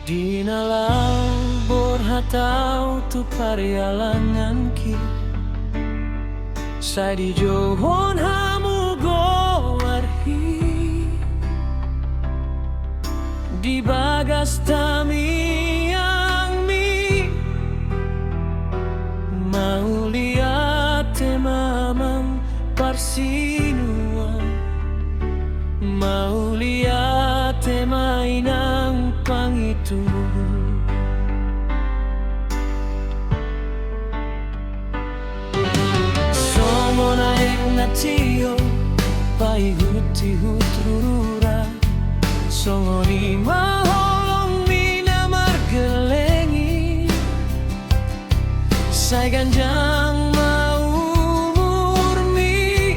Dinalang borhatau tu parialangan ki Sai di johon hamu goarhi Di bagas tamiang mi Mau lihat mamang parsinuan Mau lihat mainang pangitu Somo naik natio pai huti hutrurura Songoni maholong mina margelengi Sai ganjang mau murmi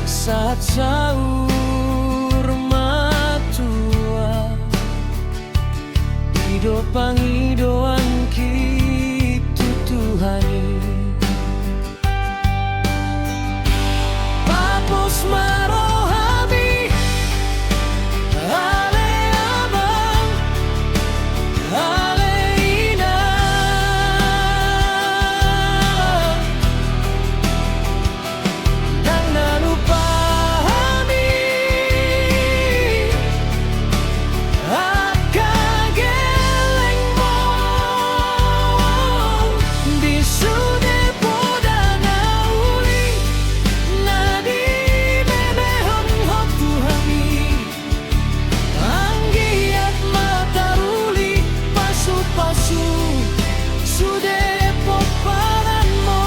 Saat sahur matua Ido pangidoan kitu Tuhani Papos marohami Ale abang Ale inang Dan nalupahami Akageleng mo Di sude poda nauli Nadi bebehon hotuhami Anggiat mataruli Pasu-pasu Sude poparan mo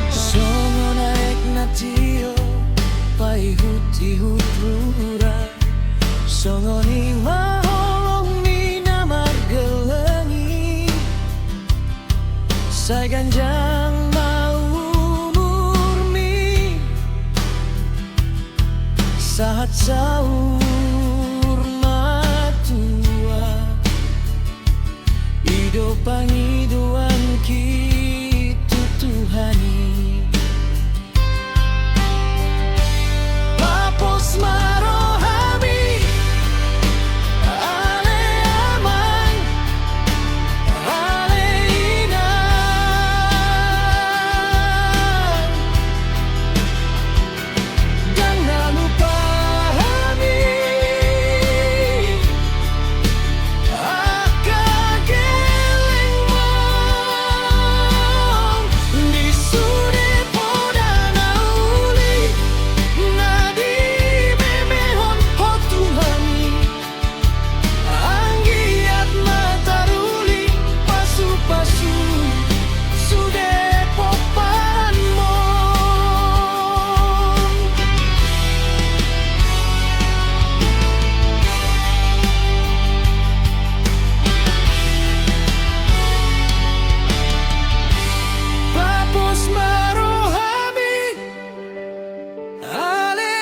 Songo naik natio pai huti hutrura Songo ni maholong mina margelengi Sai ganjang mau murmi Saat sahur matua Ido pangidoan kitu Tuhani Papos marohami Ale aman Ale inang Dan nalupahami Akageleng mo Di sude poda nauli Nadi bebehon hotuhami Anggiat mataruli Pasu-pasu Sude poparan mo Papos marohami Ale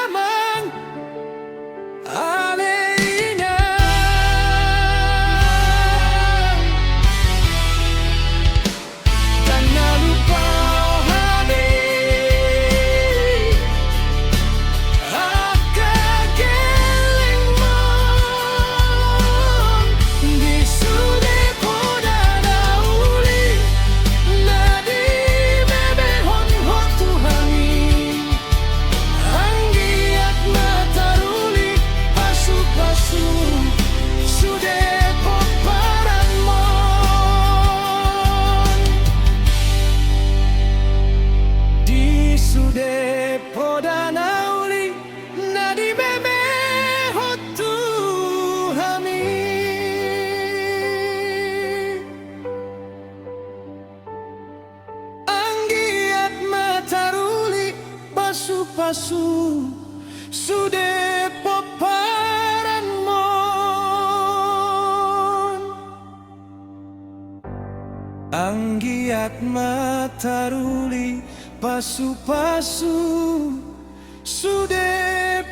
aman Ale inang Dan nalupahami Akageleng mo Di sude poda nauli Nadi bebehon hotuhami Anggiat mataruli Pasu-pasu Sude poparan mo Di sude poda nauli Nadi bebehon hotuhami Anggiat mataruli Pasu-pasu Sude poparan mon Anggiat mataruli pasu-pasu sude